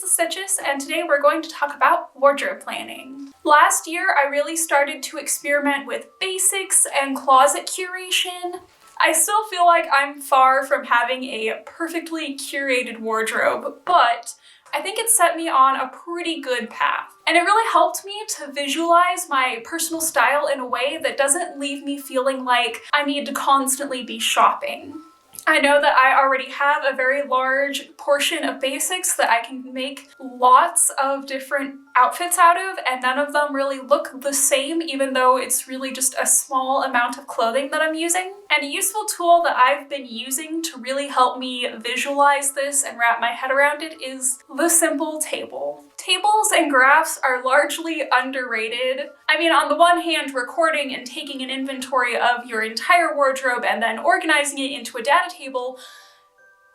is Stitches, and today we're going to talk about wardrobe planning. Last year, I really started to experiment with basics and closet curation. I still feel like I'm far from having a perfectly curated wardrobe, but I think it set me on a pretty good path. And it really helped me to visualize my personal style in a way that doesn't leave me feeling like I need to constantly be shopping. I know that I already have a very large portion of basics that I can make lots of different outfits out of, and none of them really look the same, even though it's really just a small amount of clothing that I'm using. And a useful tool that I've been using to really help me visualize this and wrap my head around it is the simple table. Tables and graphs are largely underrated. I mean, on the one hand, recording and taking an inventory of your entire wardrobe and then organizing it into a data table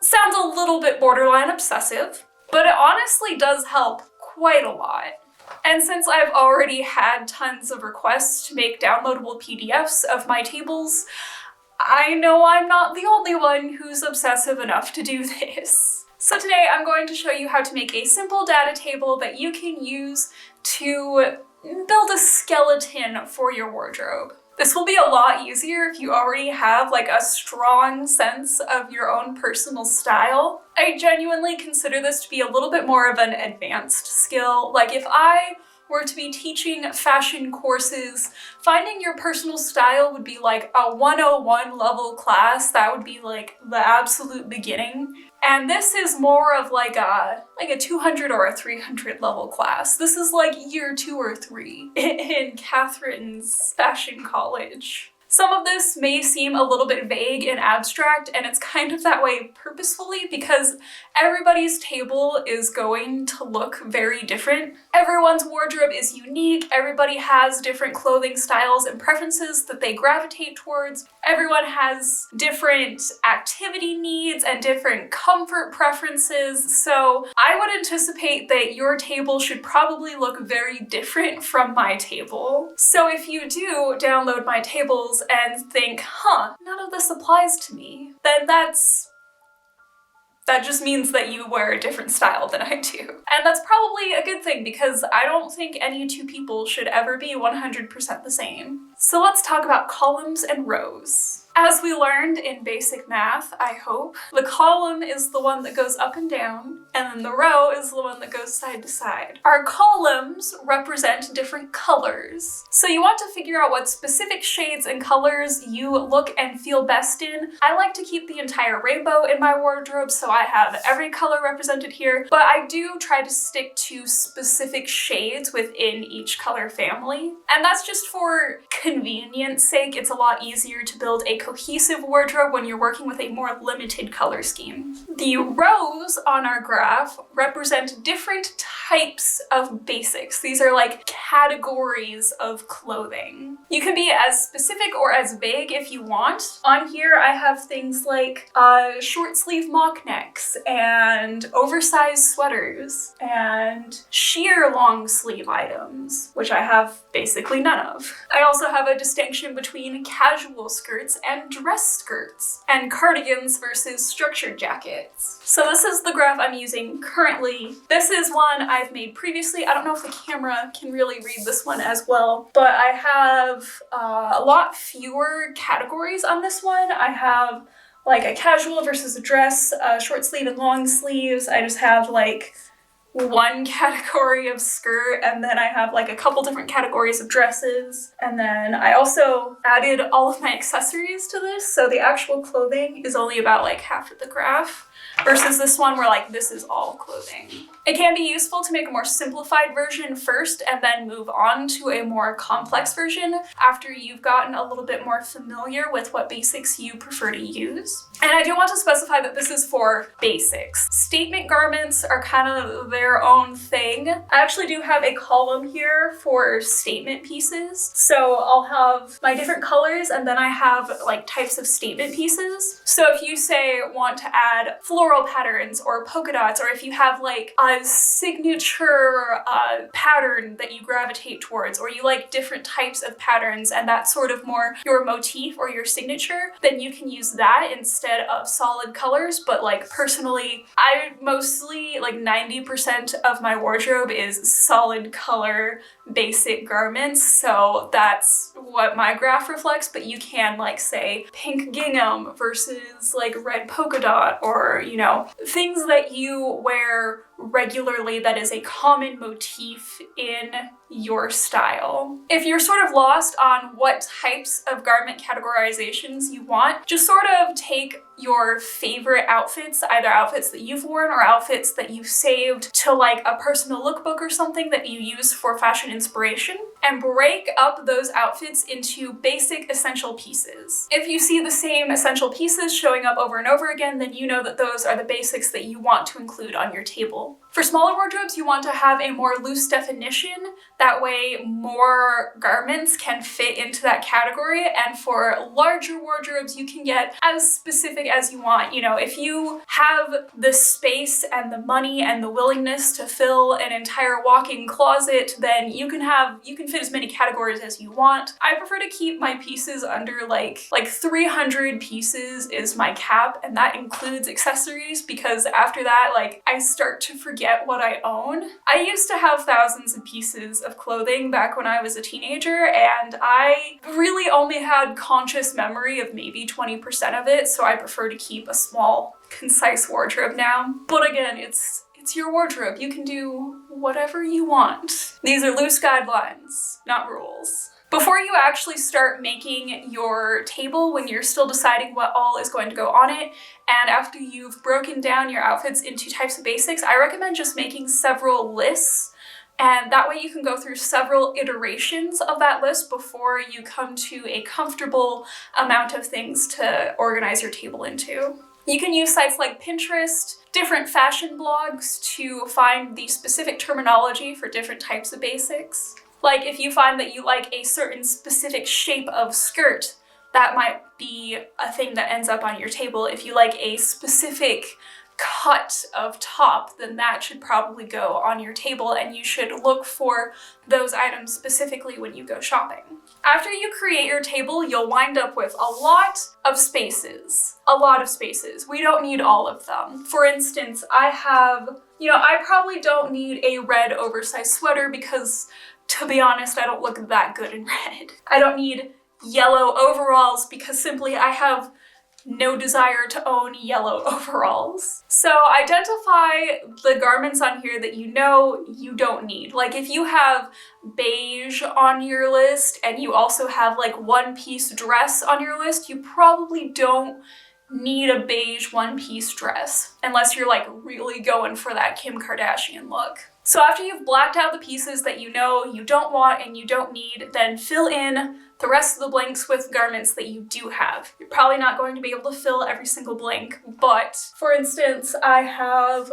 sounds a little bit borderline obsessive, but it honestly does help quite a lot. And since I've already had tons of requests to make downloadable PDFs of my tables, I know I'm not the only one who's obsessive enough to do this. So today I'm going to show you how to make a simple data table that you can use to build a skeleton for your wardrobe. This will be a lot easier if you already have like a strong sense of your own personal style. I genuinely consider this to be a little bit more of an advanced skill. Like if I were to be teaching fashion courses, finding your personal style would be like a 101 level class. That would be like the absolute beginning. And this is more of like a 200 or a 300 level class. This is like year 2 or 3 in Catherine's fashion college. Some of this may seem a little bit vague and abstract, and it's kind of that way purposefully because everybody's table is going to look very different. Everyone's wardrobe is unique. Everybody has different clothing styles and preferences that they gravitate towards. Everyone has different activity needs and different comfort preferences. So I would anticipate that your table should probably look very different from my table. So if you do download my tables and think, none of this applies to me, then that just means that you wear a different style than I do. And that's probably a good thing because I don't think any two people should ever be 100% the same. So let's talk about columns and rows. As we learned in basic math, I hope, the column is the one that goes up and down, and then the row is the one that goes side to side. Our columns represent different colors. So you want to figure out what specific shades and colors you look and feel best in. I like to keep the entire rainbow in my wardrobe, so I have every color represented here, but I do try to stick to specific shades within each color family. And that's just for convenience sake. It's a lot easier to build a cohesive wardrobe when you're working with a more limited color scheme. The rows on our graph represent different types of basics. These are like categories of clothing. You can be as specific or as vague if you want. On here I have things like short sleeve mock necks and oversized sweaters and sheer long sleeve items, which I have basically none of. I also have a distinction between casual skirts and dress skirts, and cardigans versus structured jackets. So this is the graph I'm using currently. This is one I've made previously. I don't know if the camera can really read this one as well, but I have a lot fewer categories on this one. I have like a casual versus a dress, short sleeve and long sleeves. I just have like one category of skirt, and then I have like a couple different categories of dresses. And then I also added all of my accessories to this, so the actual clothing is only about like half of the graph, versus this one where like this is all clothing. It can be useful to make a more simplified version first and then move on to a more complex version after you've gotten a little bit more familiar with what basics you prefer to use. And I do want to specify that this is for basics. Statement garments are kind of their own thing. I actually do have a column here for statement pieces. So I'll have my different colors, and then I have like types of statement pieces. So if you say want to add floral patterns or polka dots, or if you have like a signature pattern that you gravitate towards, or you like different types of patterns and that's sort of more your motif or your signature, then you can use that instead of solid colors. But like personally, I mostly like 90% 90% of my wardrobe is solid color basic garments, so that's what my graph reflects, but you can like say pink gingham versus like red polka dot, or you know, things that you wear regularly that is a common motif in your style. If you're sort of lost on what types of garment categorizations you want, just sort of take your favorite outfits, either outfits that you've worn or outfits that you've saved to like a personal lookbook or something that you use for fashion inspiration, and break up those outfits into basic essential pieces. If you see the same essential pieces showing up over and over again, then you know that those are the basics that you want to include on your table. For smaller wardrobes, you want to have a more loose definition. That way more garments can fit into that category. And for larger wardrobes, you can get as specific as you want. You know, if you have the space and the money and the willingness to fill an entire walk-in closet, then you can fit as many categories as you want. I prefer to keep my pieces under like 300 pieces is my cap, and that includes accessories, because after that, like, I start to forget what I own. I used to have thousands of pieces of clothing back when I was a teenager, and I really only had conscious memory of maybe 20% of it, so I prefer to keep a small, concise wardrobe now. But again, it's your wardrobe. You can do whatever you want. These are loose guidelines, not rules. Before you actually start making your table, when you're still deciding what all is going to go on it, and after you've broken down your outfits into types of basics, I recommend just making several lists, and that way you can go through several iterations of that list before you come to a comfortable amount of things to organize your table into. You can use sites like Pinterest, different fashion blogs to find the specific terminology for different types of basics. Like if you find that you like a certain specific shape of skirt, that might be a thing that ends up on your table. If you like a specific cut of top, then that should probably go on your table, and you should look for those items specifically when you go shopping. After you create your table, you'll wind up with a lot of spaces. A lot of spaces. We don't need all of them. For instance, I probably don't need a red oversized sweater because, to be honest, I don't look that good in red. I don't need yellow overalls because simply I have no desire to own yellow overalls. So identify the garments on here that you know you don't need. Like if you have beige on your list and you also have like one-piece dress on your list, you probably don't need a beige one-piece dress unless you're like really going for that Kim Kardashian look. So after you've blacked out the pieces that you know you don't want and you don't need, then fill in the rest of the blanks with garments that you do have. You're probably not going to be able to fill every single blank, but for instance, I have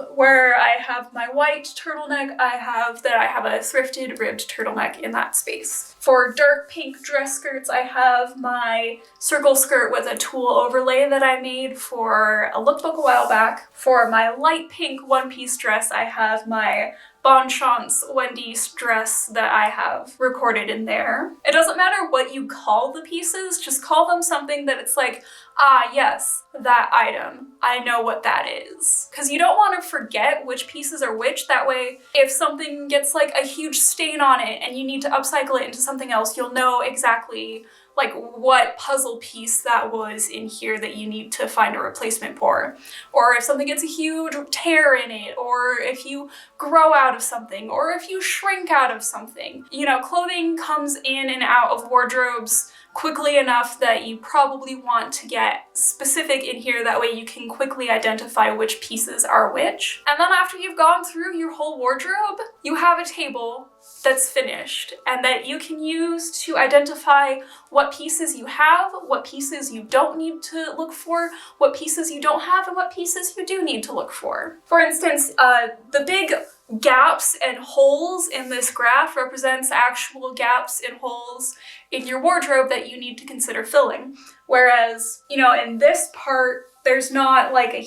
my white turtleneck, I have a thrifted ribbed turtleneck in that space. For dark pink dress skirts, I have my circle skirt with a tulle overlay that I made for a lookbook a while back. For my light pink one-piece dress, I have my Bon Chance Wendy's dress that I have recorded in there. It doesn't matter what you call the pieces, just call them something that it's like, ah yes, that item, I know what that is. Because you don't want to forget which pieces are which, that way if something gets like a huge stain on it and you need to upcycle it into something else, you'll know exactly like what puzzle piece that was in here that you need to find a replacement for. Or if something gets a huge tear in it, or if you grow out of something, or if you shrink out of something. You know, clothing comes in and out of wardrobes quickly enough that you probably want to get specific in here, that way you can quickly identify which pieces are which. And then after you've gone through your whole wardrobe, you have a table that's finished and that you can use to identify what pieces you have, what pieces you don't need to look for, what pieces you don't have, and what pieces you do need to look for. For instance, the big gaps and holes in this graph represents actual gaps and holes in your wardrobe that you need to consider filling. Whereas, you know, in this part, there's not like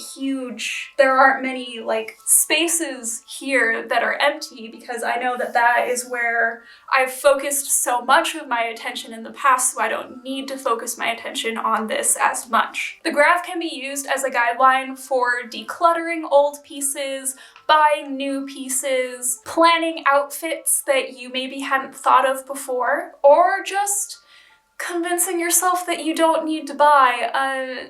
there aren't many like spaces here that are empty, because I know that that is where I've focused so much of my attention in the past, so I don't need to focus my attention on this as much. The graph can be used as a guideline for decluttering old pieces, buying new pieces, planning outfits that you maybe hadn't thought of before, or just convincing yourself that you don't need to buy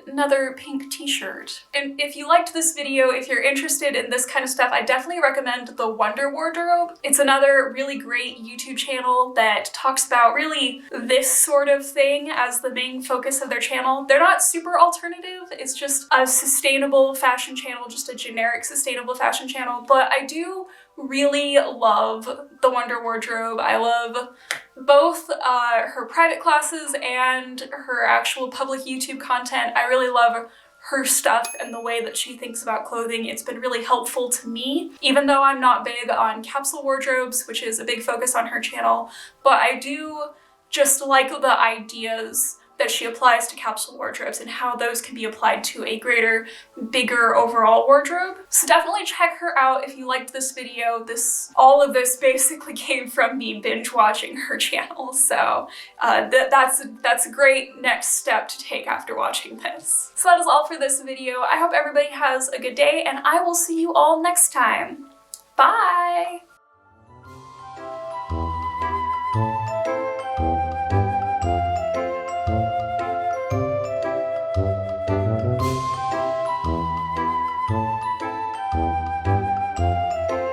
another pink t-shirt. And if you liked this video, if you're interested in this kind of stuff, I definitely recommend the Wonder Wardrobe. It's another really great YouTube channel that talks about really this sort of thing as the main focus of their channel. They're not super alternative, it's just a sustainable fashion channel, just a generic sustainable fashion channel, but I do really love the Wonder Wardrobe. I love both her private classes and her actual public YouTube content. I really love her stuff and the way that she thinks about clothing. It's been really helpful to me, even though I'm not big on capsule wardrobes, which is a big focus on her channel, but I do just like the ideas that she applies to capsule wardrobes and how those can be applied to a greater, bigger overall wardrobe. So definitely check her out if you liked this video. All of this basically came from me binge watching her channel, so that's a great next step to take after watching this. So that is all for this video. I hope everybody has a good day, and I will see you all next time. Bye!